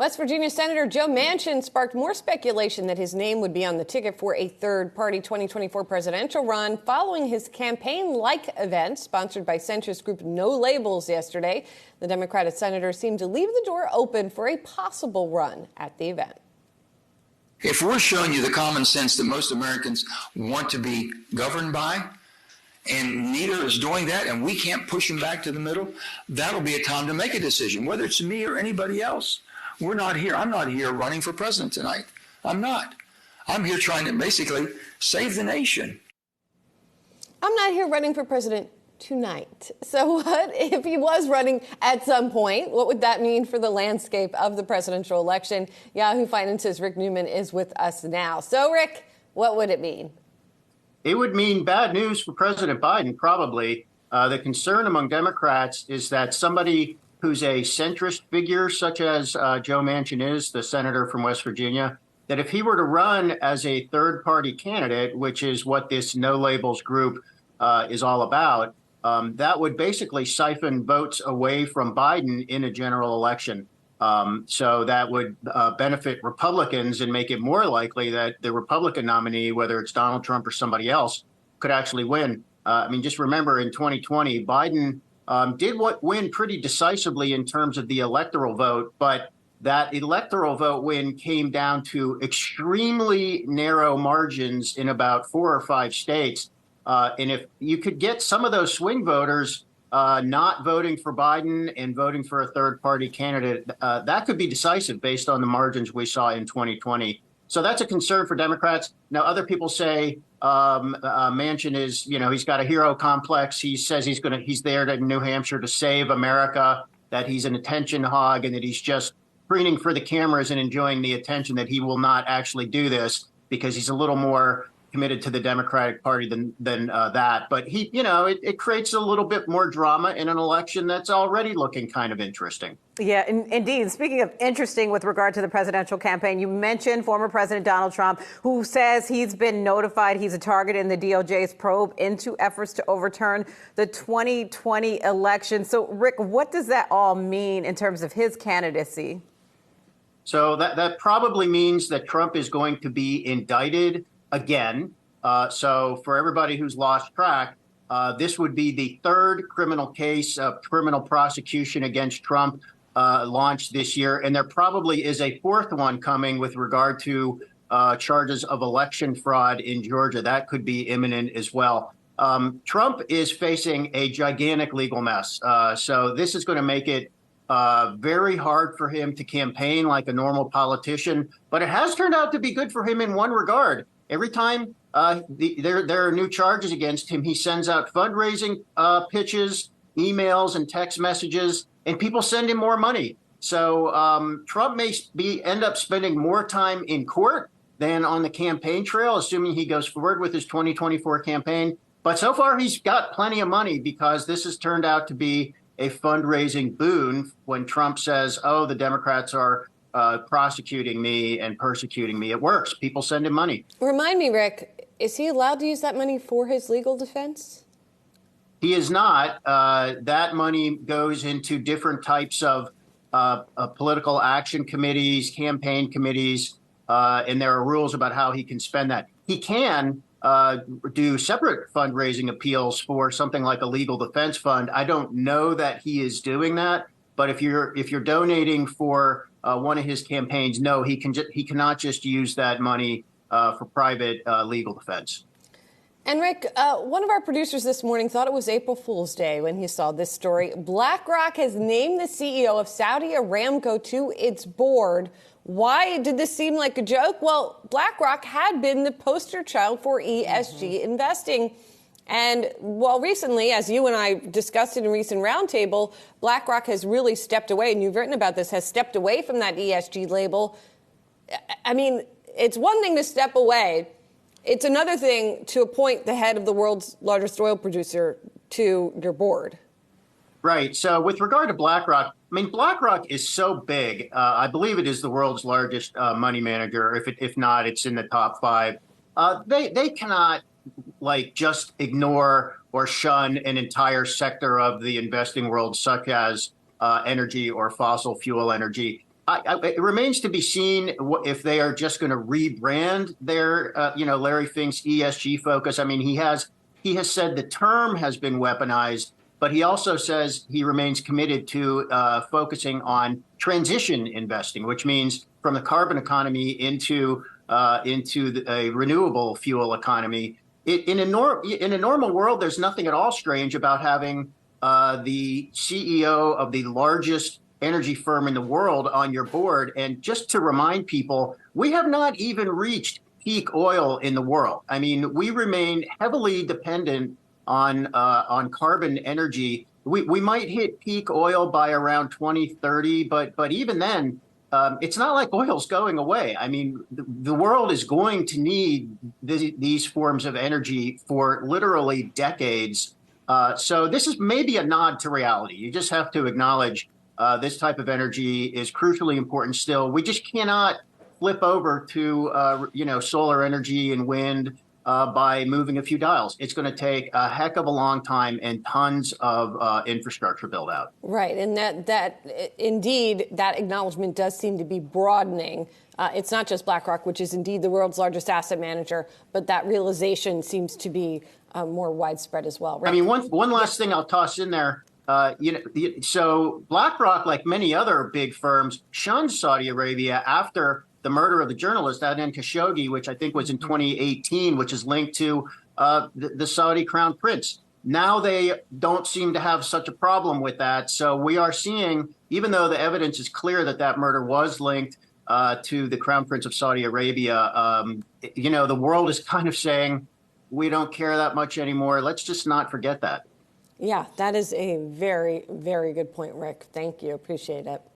West Virginia Senator Joe Manchin sparked more speculation that his name would be on the ticket for a third-party 2024 presidential run following his campaign-like event sponsored by centrist group No Labels yesterday. The Democratic senator seemed to leave the door open for a possible run at the event. If we're showing you the common sense that most Americans want to be governed by, and neither is doing that, and we can't push them back to the middle, that'll be a time to make a decision, whether it's me or anybody else. We're not here. I'm not here running for president tonight. I'm not. I'm here trying to basically save the nation. I'm not here running for president tonight. So what if he was running at some point? What would that mean for the landscape of the presidential election? Yahoo Finance's Rick Newman is with us now. So, Rick, what would it mean? It would mean bad news for President Biden, probably. The concern among Democrats is that somebody who's a centrist figure, such as Joe Manchin is, the senator from West Virginia, that if he were to run as a third-party candidate, which is what this No Labels group is all about, that would basically siphon votes away from Biden in a general election. So that would benefit Republicans and make it more likely that the Republican nominee, whether it's Donald Trump or somebody else, could actually win. Just remember in 2020, Biden did win pretty decisively in terms of the electoral vote, but that electoral vote win came down to extremely narrow margins in about 4 or 5 states. And if you could get some of those swing voters not voting for Biden and voting for a third-party candidate, that could be decisive based on the margins we saw in 2020. So that's a concern for Democrats. Now, other people say Manchin is, he's got a hero complex. He says he's there to New Hampshire to save America, that he's an attention hog, and that he's just preening for the cameras and enjoying the attention, that he will not actually do this because he's a little more committed to the Democratic Party than that. But it creates a little bit more drama in an election that's already looking kind of interesting. Yeah, indeed. Speaking of interesting with regard to the presidential campaign, you mentioned former President Donald Trump, who says he's been notified he's a target in the DOJ's probe into efforts to overturn the 2020 election. So, Rick, what does that all mean in terms of his candidacy? So that probably means that Trump is going to be indicted again. So for everybody who's lost track, this would be the third criminal case of criminal prosecution against Trump launched this year. And there probably is a fourth one coming with regard to charges of election fraud in Georgia. That could be imminent as well. Trump is facing a gigantic legal mess. So this is going to make it very hard for him to campaign like a normal politician. But it has turned out to be good for him in one regard. Every time there are new charges against him, he sends out fundraising pitches, emails, and text messages, and people send him more money. So Trump may end up spending more time in court than on the campaign trail, assuming he goes forward with his 2024 campaign. But so far, he's got plenty of money because this has turned out to be a fundraising boon when Trump says, oh, the Democrats are prosecuting me and persecuting me. It works. People send him money. Remind me, Rick, is he allowed to use that money for his legal defense? He is not. That money goes into different types of political action committees, campaign committees, and there are rules about how he can spend that. He can do separate fundraising appeals for something like a legal defense fund. I don't know that he is doing that, but if you're donating for one of his campaigns, no, he cannot just use that money for private legal defense. And Rick, one of our producers this morning thought it was April Fool's Day when he saw this story. BlackRock has named the CEO of Saudi Aramco to its board. Why did this seem like a joke? Well, BlackRock had been the poster child for ESG investing. And well, recently, as you and I discussed in a recent roundtable, BlackRock has really stepped away, and you've written about this, has stepped away from that ESG label. I mean, it's one thing to step away. It's another thing to appoint the head of the world's largest oil producer to your board. Right. So with regard to BlackRock, BlackRock is so big. I believe it is the world's largest money manager. If not, it's in the top 5. They cannot just ignore or shun an entire sector of the investing world, such as energy or fossil fuel energy. it remains to be seen if they are just going to rebrand their, Larry Fink's ESG focus. I mean, he has said the term has been weaponized, but he also says he remains committed to focusing on transition investing, which means from the carbon economy into a renewable fuel economy. In a normal world, there's nothing at all strange about having the CEO of the largest energy firm in the world on your board. And just to remind people, we have not even reached peak oil in the world. I mean, we remain heavily dependent on carbon energy. We might hit peak oil by around 2030, but even then, it's not like oil's going away. I mean, the world is going to need these forms of energy for literally decades. So this is maybe a nod to reality. You just have to acknowledge this type of energy is crucially important still. We just cannot flip over to, solar energy and wind by moving a few dials. It's going to take a heck of a long time and tons of infrastructure build out. Right. And that indeed, that acknowledgement does seem to be broadening. It's not just BlackRock, which is indeed the world's largest asset manager, but that realization seems to be more widespread as well. Right? I mean, one last thing I'll toss in there. So BlackRock, like many other big firms, shunned Saudi Arabia after the murder of the journalist Adnan Khashoggi, which I think was in 2018, which is linked to the Saudi crown prince. Now they don't seem to have such a problem with that. So we are seeing, even though the evidence is clear that that murder was linked to the crown prince of Saudi Arabia, the world is kind of saying, we don't care that much anymore. Let's just not forget that. Yeah, that is a very, very good point, Rick. Thank you. Appreciate it.